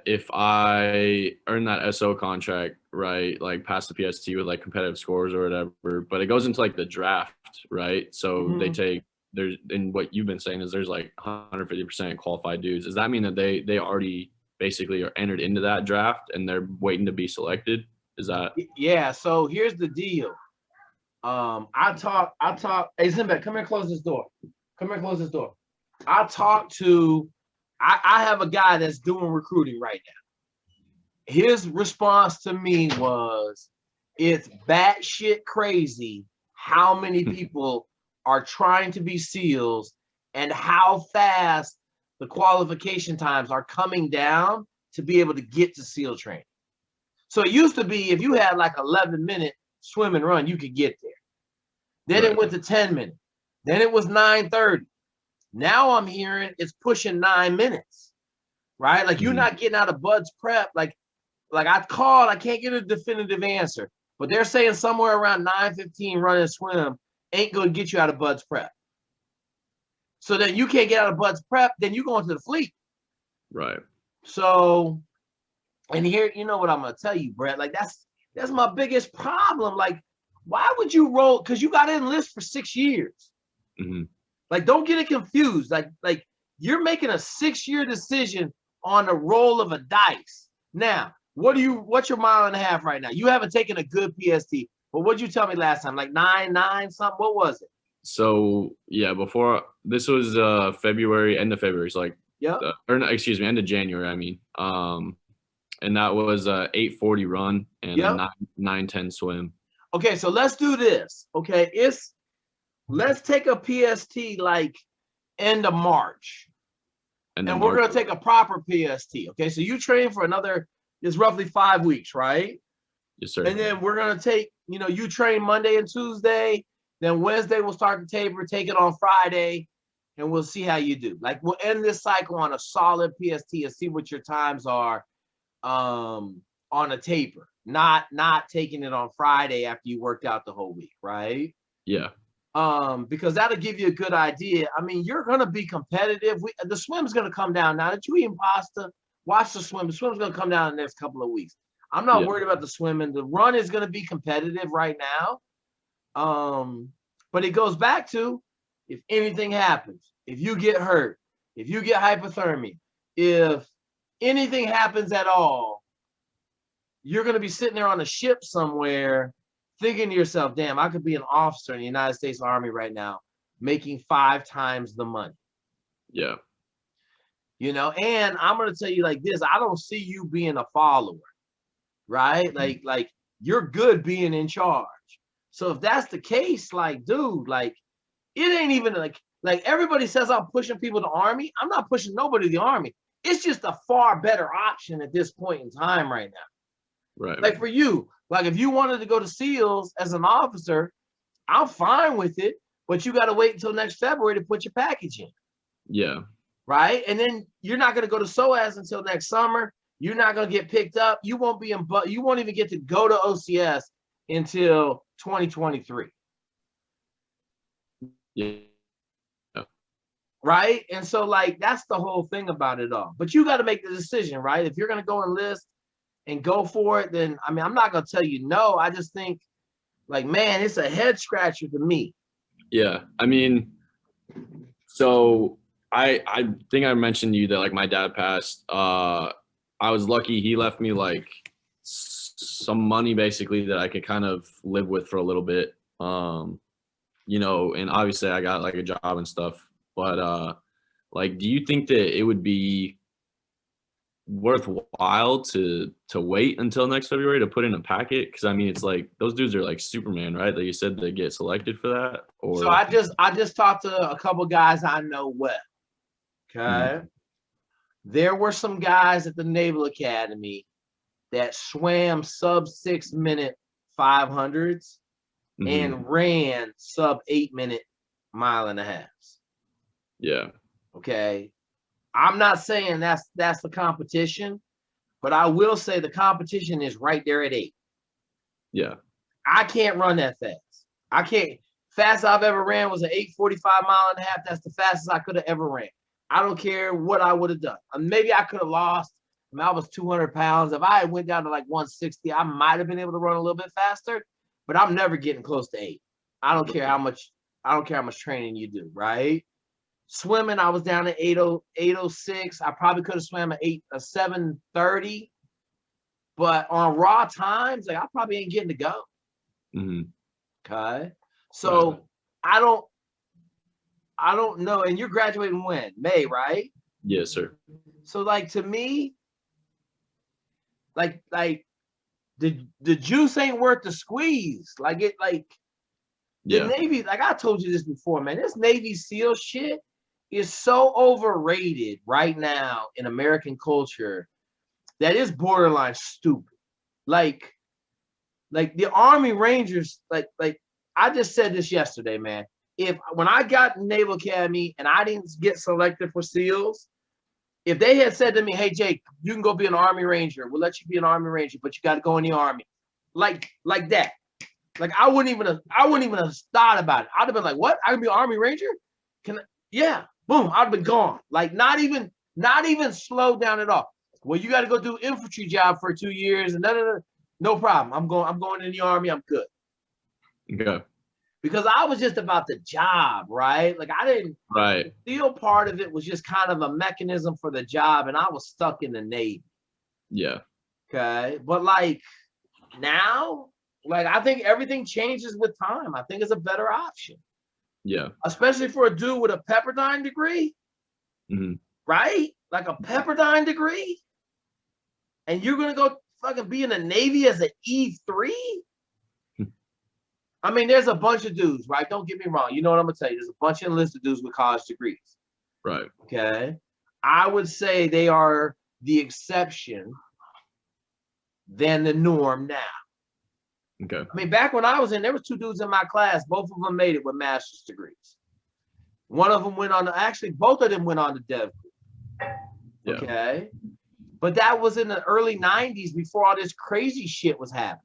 if I earn that SO contract, right, like pass the PST with like competitive scores or whatever, but it goes into like the draft, right? So they take there's and what you've been saying is there's like 150% qualified dudes. Does that mean that they already basically are entered into that draft and they're waiting to be selected? Is that Yeah. So here's the deal. I talk. Hey, Zimbek, come here, close this door. Come here, close this door. I talk to. I have a guy that's doing recruiting right now. His response to me was, "It's batshit crazy how many people are trying to be SEALs and how fast the qualification times are coming down to be able to get to SEAL training." So it used to be if you had like 11-minute swim and run, you could get there. Then it went to 10 minutes. Then it was 9:30. Now I'm hearing it's pushing 9 minutes, right? Like you're not getting out of Bud's prep. Like I called, I can't get a definitive answer, but they're saying somewhere around 9:15 run and swim ain't going to get you out of Bud's prep. So then you can't get out of Bud's prep, then you go into the fleet. right? So, and here, you know what I'm going to tell you, Brett, like that's my biggest problem. Like, why would you roll? Because you got to enlist for 6 years. Like, don't get it confused. Like you're making a 6-year decision on the roll of a dice. Now, what's your 1.5 miles right now? You haven't taken a good PST, but what'd you tell me last time? Like 9 something? What was it? So yeah, before this was February, end of February. So like, or no, excuse me, end of January. I mean, and that was 8:40 run and a 9:10 swim. Okay, so let's do this. Okay, let's take a PST like end of March, and we're gonna take a proper PST. Okay, so you train for it's roughly 5 weeks, right? Yes, sir. And then we're gonna take, you train Monday and Tuesday. Then Wednesday we'll start the taper, take it on Friday, and we'll see how you do. Like we'll end this cycle on a solid PST and see what your times are on a taper. Not taking it on Friday after you worked out the whole week, right? Yeah. Because that'll give you a good idea. I mean, you're gonna be competitive. The swim's gonna come down now that you eating pasta. Watch the swim. The swim's gonna come down in the next couple of weeks. I'm not worried about the swimming. The run is gonna be competitive right now. But it goes back to if anything happens, if you get hurt, if you get hypothermia, if anything happens at all, you're going to be sitting there on a ship somewhere thinking to yourself, damn, I could be an officer in the United States Army right now making 5 times the money. Yeah. And I'm going to tell you like this, I don't see you being a follower, right? Like you're good being in charge. So if that's the case, like, dude, like, it ain't even like everybody says I'm pushing people to Army. I'm not pushing nobody to the Army. It's just a far better option at this point in time right now. Right. Like for you, like if you wanted to go to SEALs as an officer, I'm fine with it, but you got to wait until next February to put your package in. Yeah. Right. And then you're not going to go to SOAS until next summer. You're not going to get picked up. You won't even get to go to OCS until 2023. Yeah. Right. And so like that's the whole thing about it all. But you got to make the decision, right? If you're going to go enlist and go for it, then I mean, I'm not going to tell you no. I just think like, man, it's a head scratcher to me. Yeah. I mean, so I think I mentioned to you that like my dad passed. I was lucky he left me like some money basically that I could kind of live with for a little bit. And obviously I got like a job and stuff, but like, do you think that it would be worthwhile to wait until next February to put in a packet? Because I mean, it's like those dudes are like Superman, right? Like you said, they get selected for that. Or so I just talked to a couple guys I know well. Okay. There were some guys at the Naval Academy that swam sub 6 minute 500s and ran sub 8 minute 1.5 miles. Yeah. Okay. I'm not saying that's the competition, but I will say the competition is right there at 8. Yeah. I can't run that fast. I can't. Fastest I've ever ran was an 8:45 1.5 miles. That's the fastest I could have ever ran. I don't care what I would have done. Maybe I could have lost I mean, I was 200 pounds. If I went down to like 160, I might have been able to run a little bit faster, but I'm never getting close to 8. I don't care how much training you do, right? Swimming, I was down at 806. I probably could have swam a 730, but on raw times, like I probably ain't getting to go. Okay. So I don't know. And you're graduating when? May, right? Yes, sir. So like to me, like the juice ain't worth the squeeze. The Navy, like I told you this before, man, this Navy SEAL shit is so overrated right now in American culture that is borderline stupid. Like the Army Rangers, like I just said this yesterday, man. When I got in Naval Academy and I didn't get selected for SEALs, if they had said to me, "Hey Jake, you can go be an Army Ranger. We'll let you be an Army Ranger, but you got to go in the Army," like that, like I wouldn't even have thought about it. I'd have been like, "What? I can be an Army Ranger? Can I?" Yeah, boom, I'd have been gone. Like not even slowed down at all. Well, you got to go do infantry job for 2 years, and no problem. I'm going in the Army. I'm good. Okay. Because I was just about the job, right? Like I didn't. Right. The SEAL part of it was just kind of a mechanism for the job, and I was stuck in the Navy. Yeah. Okay, but like now, like I think everything changes with time. I think it's a better option. Yeah. Especially for a dude with a Pepperdine degree, right? Like a Pepperdine degree, and you're gonna go fucking be in the Navy as an E3. I mean, there's a bunch of dudes, right? Don't get me wrong. You know what I'm gonna tell you? There's a bunch of enlisted dudes with college degrees. Right. Okay. I would say they are the exception than the norm now. Okay. I mean, back when I was in, there was 2 dudes in my class. Both of them made it with master's degrees. One of them went on both of them went on to Dev. Yeah. Okay. But that was in the early 90s before all this crazy shit was happening.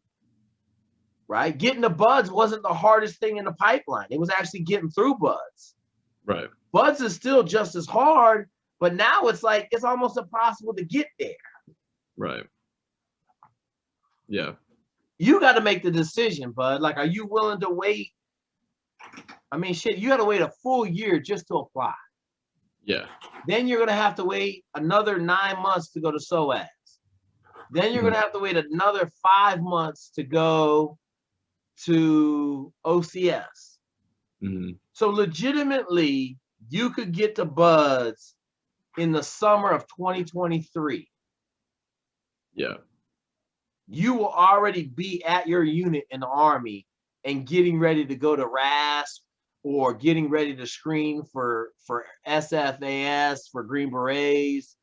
Right? Getting the buds wasn't the hardest thing in the pipeline. It was actually getting through buds. Right. Buds is still just as hard, but now it's like it's almost impossible to get there. Right. Yeah. You got to make the decision, bud. Like, are you willing to wait? I mean, shit, you got to wait a full year just to apply. Yeah. Then you're going to have to wait another 9 months to go to SOAS. Then you're going to have to wait another 5 months to go to OCS. So legitimately, you could get to buds in the summer of 2023. Yeah. You will already be at your unit in the Army and getting ready to go to RASP or getting ready to screen for SFAS, for Green Berets.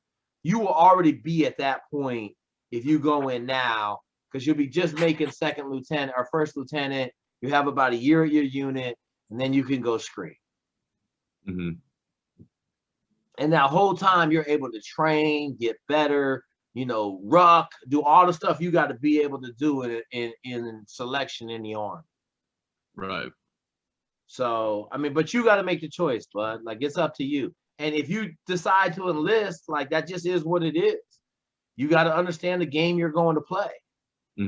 You will already be at that point if you go in now, because you'll be just making second lieutenant or first lieutenant. You have about a year at your unit, and then you can go screen. And that whole time you're able to train, get better, ruck, do all the stuff you got to be able to do in selection in the Army. Right. So, I mean, but you got to make the choice, bud. Like, it's up to you. And if you decide to enlist, like, that just is what it is. You got to understand the game you're going to play. I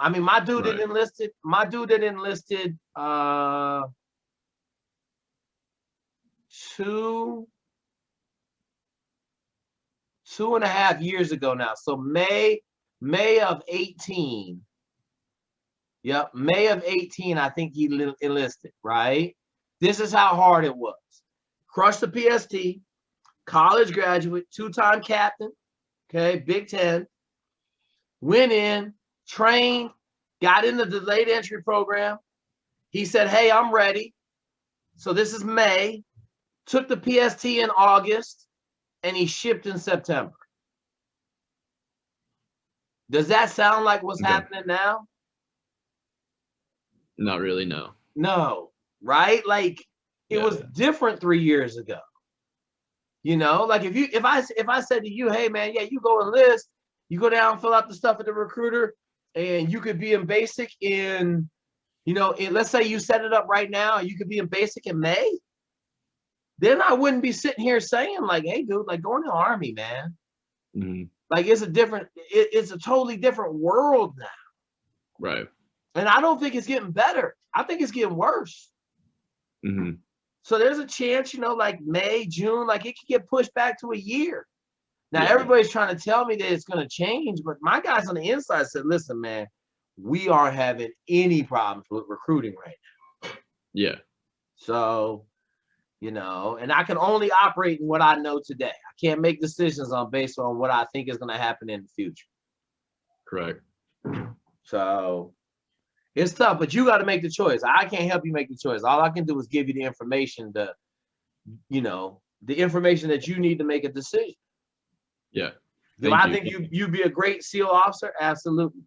mean, my dude that enlisted, two and a half years ago now. So May of 18. Yep, May of 18, I think he enlisted, right? This is how hard it was. Crushed the PST, college graduate, 2-time captain, okay, Big Ten. Went in, trained, got in the delayed entry program. He said, "Hey, I'm ready." So this is May. Took the PST in August, and he shipped in September. Does that sound like what's happening now? Not really, no. No, right? Like it was different 3 years ago. Like if I said to you, "Hey man, yeah, you go enlist, you go down, fill out the stuff at the recruiter, and you could be in basic in, let's say you set it up right now, you could be in basic in May." Then I wouldn't be sitting here saying like, "Hey dude, like go in the Army, man." Mm-hmm. Like it's a totally different world now. Right. And I don't think it's getting better. I think it's getting worse. Mm-hmm. So there's a chance, like May, June, like it could get pushed back to a year. Now, Yeah. everybody's trying to tell me that it's going to change, but my guys on the inside said, listen, man, we aren't having any problems with recruiting right now. Yeah. So, and I can only operate in what I know today. I can't make decisions based on what I think is going to happen in the future. Correct. So it's tough, but you got to make the choice. I can't help you make the choice. All I can do is give you the information the information that you need to make a decision. Yeah. Do I think you'd be a great SEAL officer? Absolutely.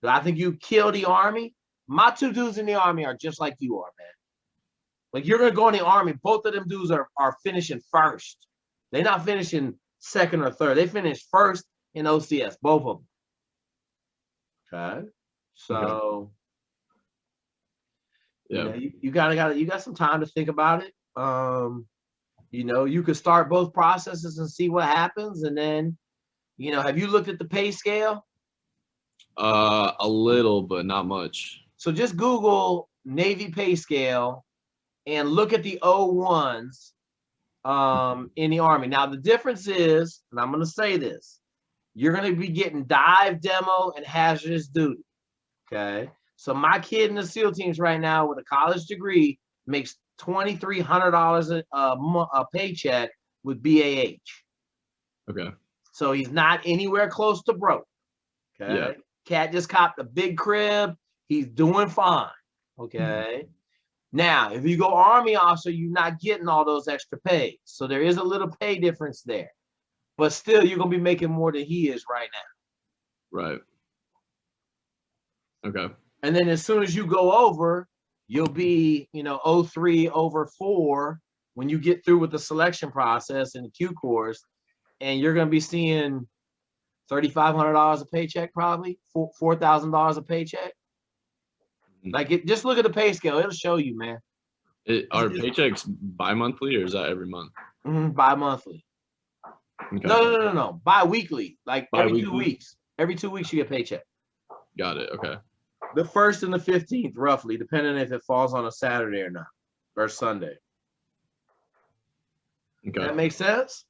Do I think you kill the Army? My 2 dudes in the Army are just like you are, man. Like you're gonna go in the Army, both of them dudes are finishing first. They're not finishing second or third. They finished first in OCS, both of them. Okay. So you got some time to think about it. You could start both processes and see what happens, and then have you looked at the pay scale? A little, but not much. So just Google Navy pay scale and look at the O1s in the Army. Now the difference is, and I'm going to say this, you're going to be getting dive, demo, and hazardous duty. Okay. So my kid in the SEAL teams right now with a college degree makes $2,300 a paycheck with BAH. Okay. So he's not anywhere close to broke. Okay. Yeah. Cat just copped a big crib. He's doing fine. Okay. Now, if you go Army officer, you're not getting all those extra pay. So there is a little pay difference there. But still, you're going to be making more than he is right now. Right. Okay. And then as soon as you go over, you'll be, 03 over 4 when you get through with the selection process in the Q course. And you're going to be seeing $3,500 a paycheck, probably $4,000 a paycheck. Like just look at the pay scale; it'll show you, man. Are paychecks bi-monthly or is that every month? Bi-monthly. Okay. No. Bi-weekly, like every 2 weeks. Every 2 weeks you get a paycheck. Got it. Okay. The 1st and the 15th, roughly, depending if it falls on a Saturday or not, or Sunday. Okay. That makes sense?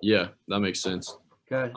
Yeah, that makes sense. Okay.